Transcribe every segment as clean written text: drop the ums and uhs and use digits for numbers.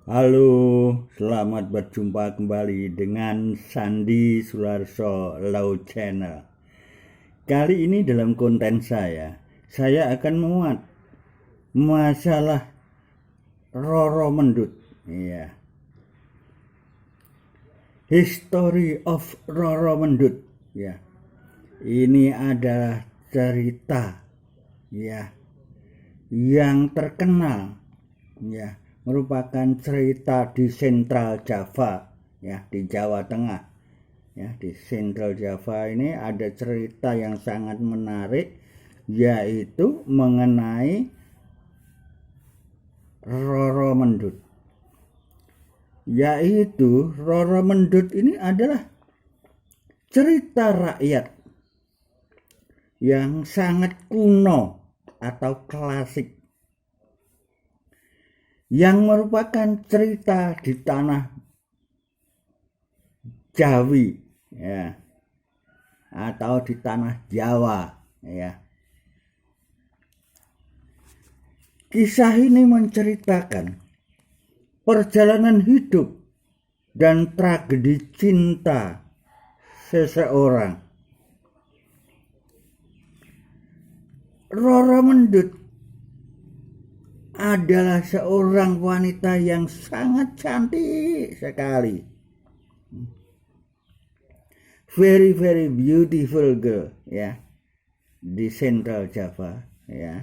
Halo, selamat berjumpa kembali dengan Sandi Sularso Law Channel. Kali ini dalam konten saya akan memuat masalah Roro Mendut. Ya, History of Roro Mendut. Ya, ini adalah cerita ya yang terkenal ya, merupakan cerita di Central Java ya, di Jawa Tengah ya. Di Central Java ini ada cerita yang sangat menarik, yaitu mengenai Roro Mendut. Roro Mendut ini adalah cerita rakyat yang sangat kuno atau klasik, yang merupakan cerita di tanah Jawi ya, atau di tanah Jawa ya. Kisah ini menceritakan perjalanan hidup dan tragedi cinta seseorang. Roro Mendut adalah seorang wanita yang sangat cantik sekali. Very beautiful girl ya, di Central Java ya.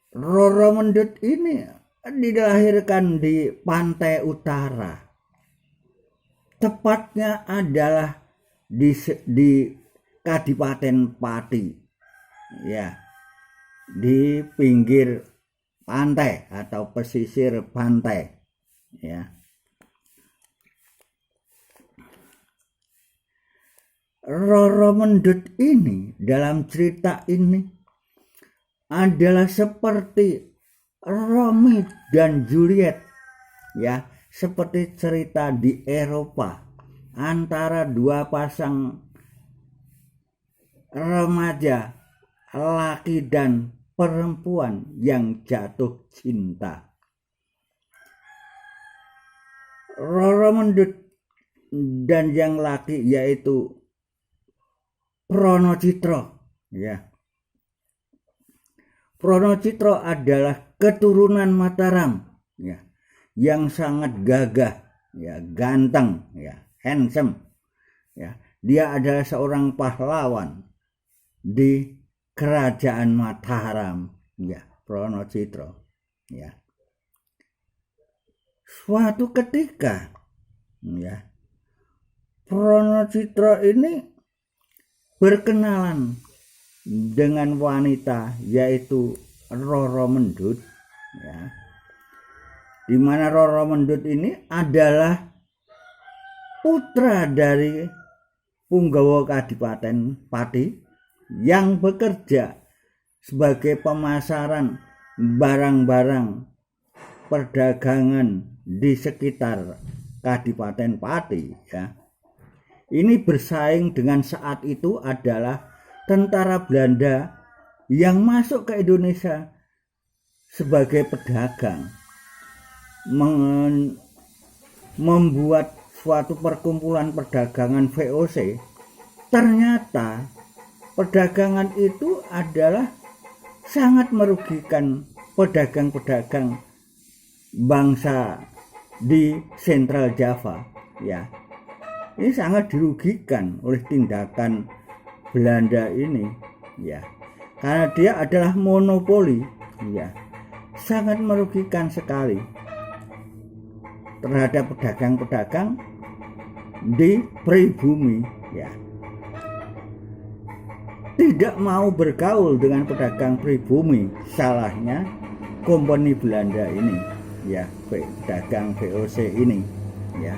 Roro Mendut ini dilahirkan di pantai utara. Tepatnya adalah di Kadipaten Pati ya, di pinggir pantai atau pesisir pantai ya. Roro Mendut ini dalam cerita ini adalah seperti Romeo dan Juliet ya, seperti cerita di Eropa antara dua pasang remaja, laki dan perempuan yang jatuh cinta. Roro Mendut dan yang laki yaitu Pronocitro ya. Pronocitro adalah keturunan Mataram ya, yang sangat gagah ya, ganteng ya, handsome ya. Dia adalah seorang pahlawan di kerajaan Mataram ya, Pronocitro ya. Suatu ketika ya, Pronocitro ini berkenalan dengan wanita yaitu Roro Mendut ya, di mana Roro Mendut ini adalah putra dari Punggawa Kadipaten Pati yang bekerja sebagai pemasaran barang-barang perdagangan di sekitar Kadipaten Pati ya. Ini bersaing dengan saat itu adalah tentara Belanda yang masuk ke Indonesia sebagai pedagang, membuat suatu perkumpulan perdagangan VOC. Ternyata perdagangan itu adalah sangat merugikan pedagang-pedagang bangsa di Central Java ya. Ini sangat dirugikan oleh tindakan Belanda ini ya, karena dia adalah monopoli ya, sangat merugikan sekali terhadap pedagang-pedagang di pribumi ya. Tidak mau bergaul dengan pedagang pribumi, salahnya kompeni Belanda ini ya, pedagang VOC ini ya.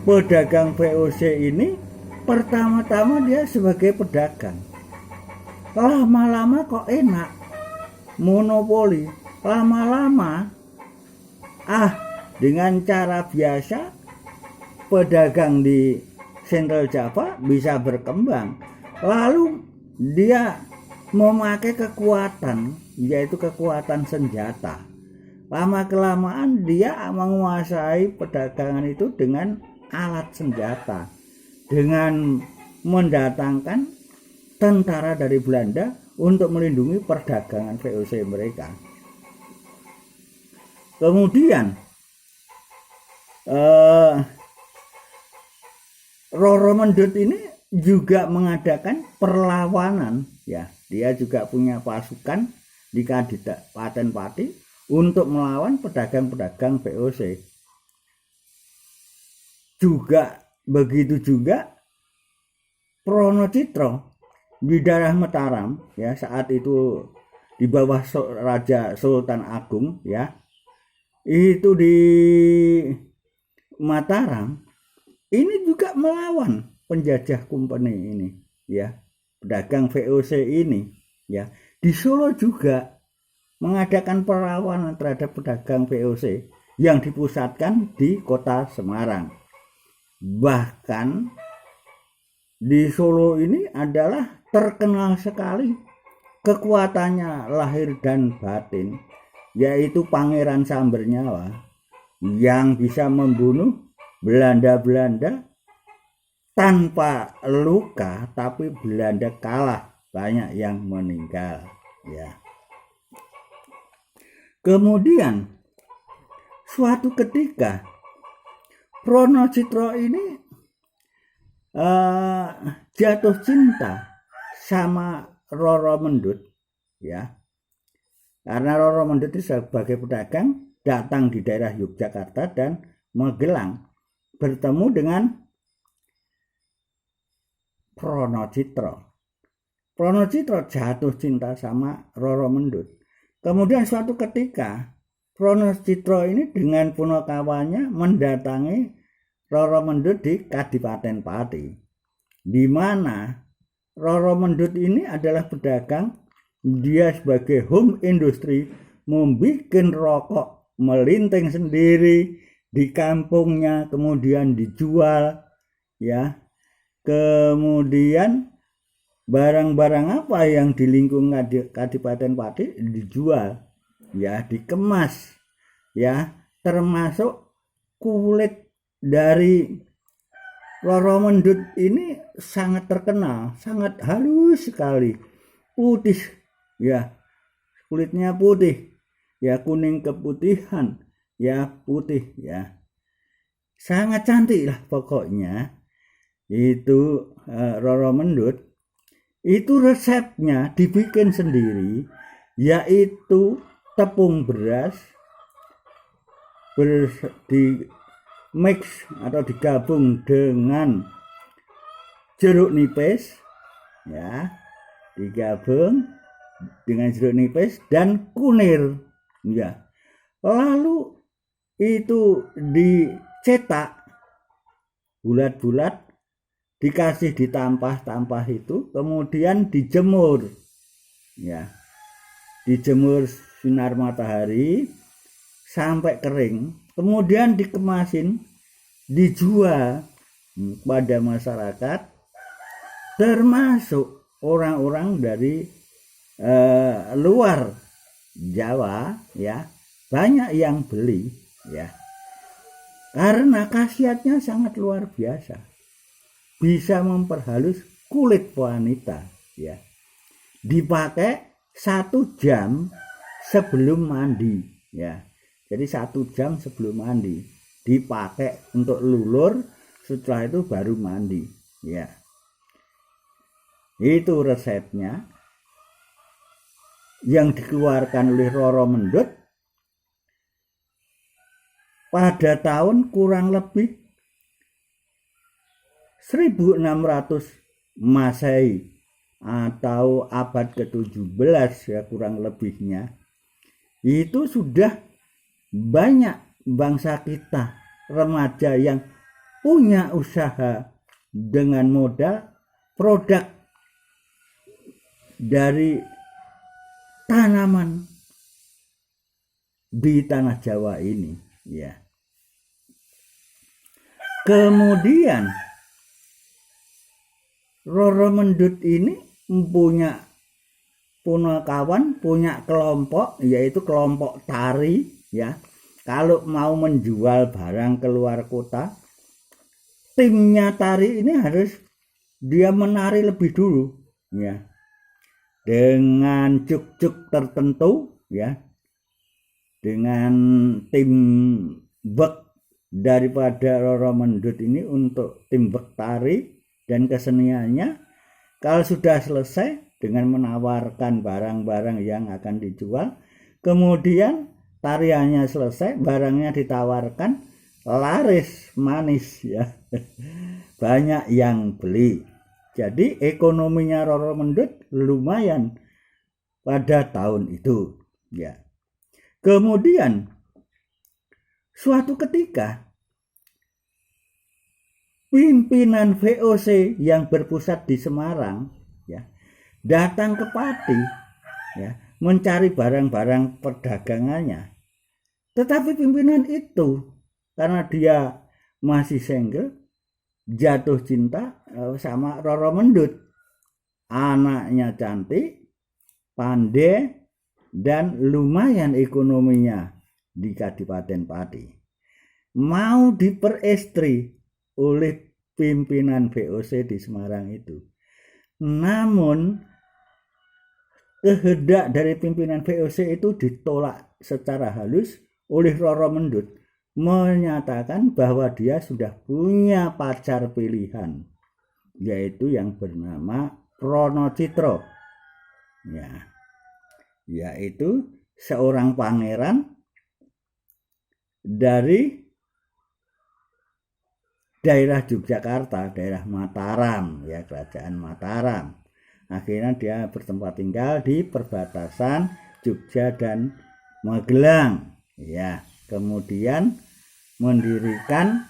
Pedagang VOC ini pertama-tama dia sebagai pedagang, lama-lama kok enak, monopoli, lama-lama dengan cara biasa pedagang di Central Java bisa berkembang, lalu dia memakai kekuatan, yaitu kekuatan senjata, lama-kelamaan dia menguasai perdagangan itu dengan alat senjata, dengan mendatangkan tentara dari Belanda untuk melindungi perdagangan VOC mereka. Kemudian Roro Mendut ini juga mengadakan perlawanan, ya. Dia juga punya pasukan di Kadipaten Pati untuk melawan pedagang-pedagang VOC. Juga begitu juga Pronocitro di daerah Mataram, ya, saat itu di bawah Raja Sultan Agung, ya. Itu di Mataram ini juga melawan penjajah kompeni ini, ya, pedagang VOC ini, ya. Di Solo juga mengadakan perlawanan terhadap pedagang VOC yang dipusatkan di kota Semarang. Bahkan di Solo ini adalah terkenal sekali kekuatannya lahir dan batin, yaitu Pangeran Sambernyawa yang bisa membunuh Belanda-Belanda tanpa luka, tapi Belanda kalah, banyak yang meninggal, ya. Kemudian suatu ketika Pronocitro ini jatuh cinta sama Roro Mendut, ya. Karena Roro Mendut itu sebagai pedagang datang di daerah Yogyakarta dan Magelang, bertemu dengan Pronocitro. Pronocitro jatuh cinta sama Roro Mendut. Kemudian suatu ketika Pronocitro ini dengan punakawannya mendatangi Roro Mendut di Kadipaten Pati, di mana Roro Mendut ini adalah pedagang. Dia sebagai home industry membuat rokok melinting sendiri di kampungnya, kemudian dijual, ya. Kemudian barang-barang apa yang di lingkungan Kadipaten Pati dijual, ya, dikemas, ya, termasuk kulit dari Roro Mendut ini sangat terkenal, sangat halus sekali, putih, ya, kulitnya putih, ya, kuning keputihan, ya, putih, ya, sangat cantik lah pokoknya. Itu Roro Mendut itu resepnya dibikin sendiri, yaitu tepung beras di mix atau digabung dengan jeruk nipis, ya, digabung dengan jeruk nipis dan kunir, ya. Lalu itu dicetak bulat-bulat, dikasih ditampah-tampah itu, kemudian dijemur, ya, dijemur sinar matahari sampai kering, kemudian dikemasin, dijual pada masyarakat, termasuk orang-orang dari luar Jawa, ya, banyak yang beli, ya, karena khasiatnya sangat luar biasa, bisa memperhalus kulit wanita, ya. Dipakai 1 jam sebelum mandi, ya. Jadi 1 jam sebelum mandi dipakai untuk lulur, setelah itu baru mandi, ya. Itu resepnya yang dikeluarkan oleh Roro Mendut pada tahun kurang lebih 1600 Masehi atau abad ke-17, ya, kurang lebihnya. Itu sudah banyak bangsa kita remaja yang punya usaha dengan modal produk dari tanaman di tanah Jawa ini, ya. Kemudian Roro Mendut ini punya punakawan, punya kelompok, yaitu kelompok tari, ya. Kalau mau menjual barang keluar kota, timnya tari ini harus dia menari lebih dulu, ya, dengan cuk-cuk tertentu, ya, dengan tim bek daripada Roro Mendut ini untuk tim bek tari dan keseniannya. Kalau sudah selesai dengan menawarkan barang-barang yang akan dijual, kemudian tariannya selesai, barangnya ditawarkan, laris manis, ya. Banyak yang beli. Jadi ekonominya Roro Mendut lumayan pada tahun itu, ya. Kemudian suatu ketika pimpinan VOC yang berpusat di Semarang, ya, datang ke Pati, ya, mencari barang-barang perdagangannya. Tetapi pimpinan itu karena dia masih single, jatuh cinta sama Roro Mendut. Anaknya cantik, pandai, dan lumayan ekonominya di Kadipaten Pati. Mau diperistri oleh pimpinan VOC di Semarang itu. Namun kehendak dari pimpinan VOC itu ditolak secara halus oleh Roro Mendut, menyatakan bahwa dia sudah punya pacar pilihan, yaitu yang bernama Prono Citro, ya, yaitu seorang pangeran dari daerah Yogyakarta, daerah Mataram, ya, kerajaan Mataram. Akhirnya dia bertempat tinggal di perbatasan Jogja dan Magelang, ya. Kemudian mendirikan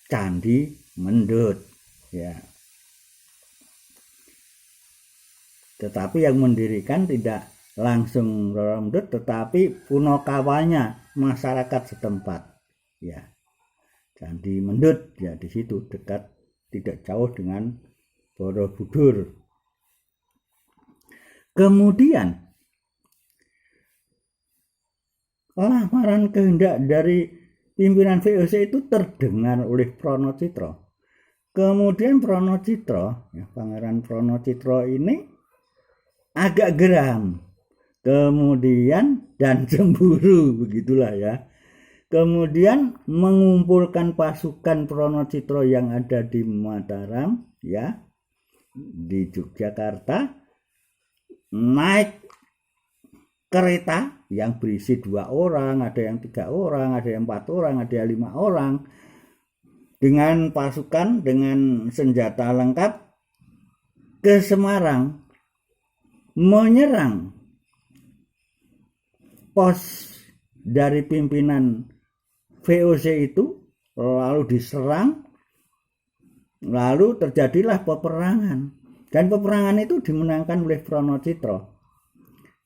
Candi Mendut, ya. Tetapi yang mendirikan tidak langsung Roro Mendut, tetapi punokawanya, masyarakat setempat, ya. Candi Mendut, ya, di situ dekat, tidak jauh dengan Borobudur. Kemudian lamaran kehendak dari pimpinan VOC itu terdengar oleh Prono Citro. Kemudian Prono Citro, ya, Pangeran Prono Citro ini agak geram, kemudian dan cemburu, begitulah, ya. Kemudian mengumpulkan pasukan Prono Citro yang ada di Mataram, ya, di Yogyakarta, naik kereta yang berisi 2 orang, ada yang 3 orang, ada yang 4 orang, ada yang 5 orang, dengan pasukan, dengan senjata lengkap ke Semarang, menyerang pos dari pimpinan VOC itu, lalu diserang, lalu terjadilah peperangan, dan peperangan itu dimenangkan oleh Prono Citro.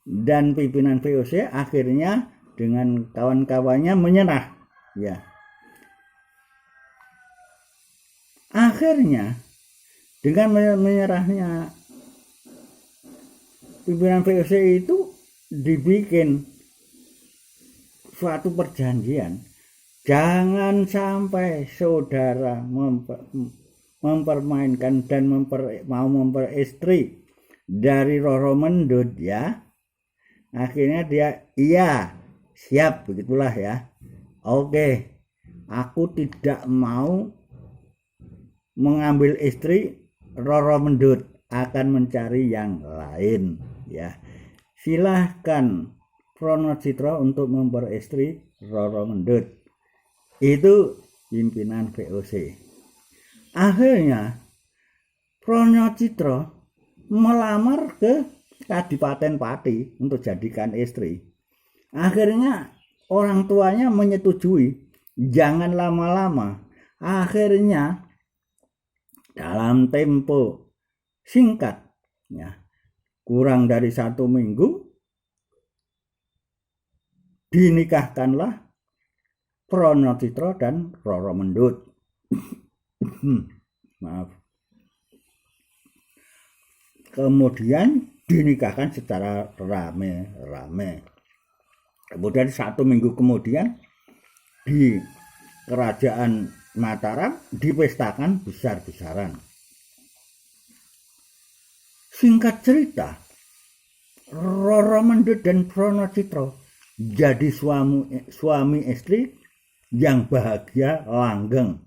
Dan pimpinan VOC akhirnya dengan kawan-kawannya menyerah, ya. Akhirnya dengan menyerahnya pimpinan VOC itu dibikin suatu perjanjian, jangan sampai saudara mempermainkan dan mau memperistri dari Roro Mendut, ya. Akhirnya dia, iya, siap, begitulah, ya. Oke, aku tidak mau mengambil istri Roro Mendut, akan mencari yang lain, ya. Silahkan Prono Citro untuk memperistri Roro Mendut. Itu pimpinan VOC. Akhirnya Prono Citro melamar ke Kadipaten Pati untuk jadikan istri. Akhirnya orang tuanya menyetujui, jangan lama-lama. Akhirnya dalam tempo singkat, ya, kurang dari 1 minggu, dinikahkanlah Prono Citro dan Roro Mendut. Maaf. Kemudian dinikahkan secara rame-rame. Kemudian 1 minggu kemudian di Kerajaan Mataram dipestakan besar-besaran. Singkat cerita, Roro Mendut dan Prono Citro jadi suami istri yang bahagia langgeng.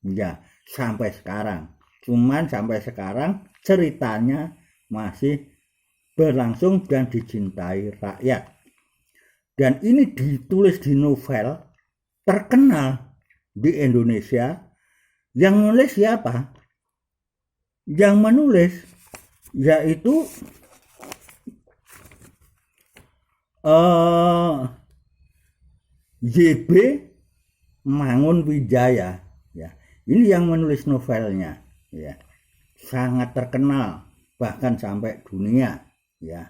Ya, sampai sekarang. Cuman sampai sekarang ceritanya masih berlangsung dan dicintai rakyat. Dan ini ditulis di novel terkenal di Indonesia. Yang nulis siapa? Yang menulis yaitu YB Mangunwijaya, ya. Ini yang menulis novelnya, ya. Sangat terkenal bahkan sampai dunia, ya.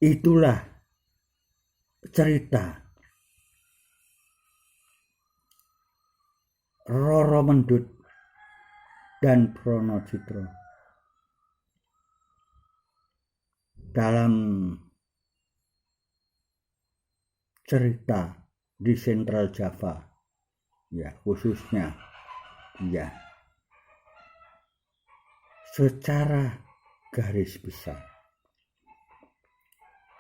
Itulah cerita Roro Mendut dan Prono Citro dalam cerita di Central Java, ya, khususnya, ya, secara garis besar.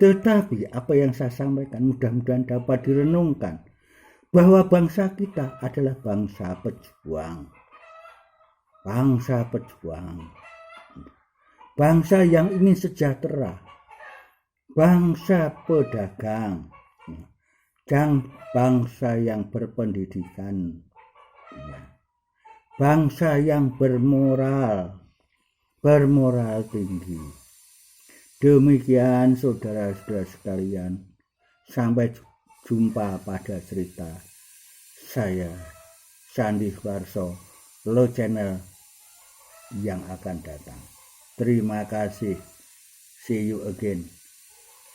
Tetapi apa yang saya sampaikan mudah-mudahan dapat direnungkan bahwa bangsa kita adalah bangsa pejuang, bangsa yang ingin sejahtera, bangsa pedagang, dan bangsa yang berpendidikan, bangsa yang bermoral tinggi. Demikian saudara-saudara sekalian, sampai jumpa pada cerita saya Sandi Suarso Low Channel yang akan datang. Terima kasih. See you again.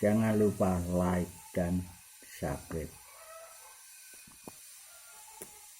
Jangan lupa like dan subscribe.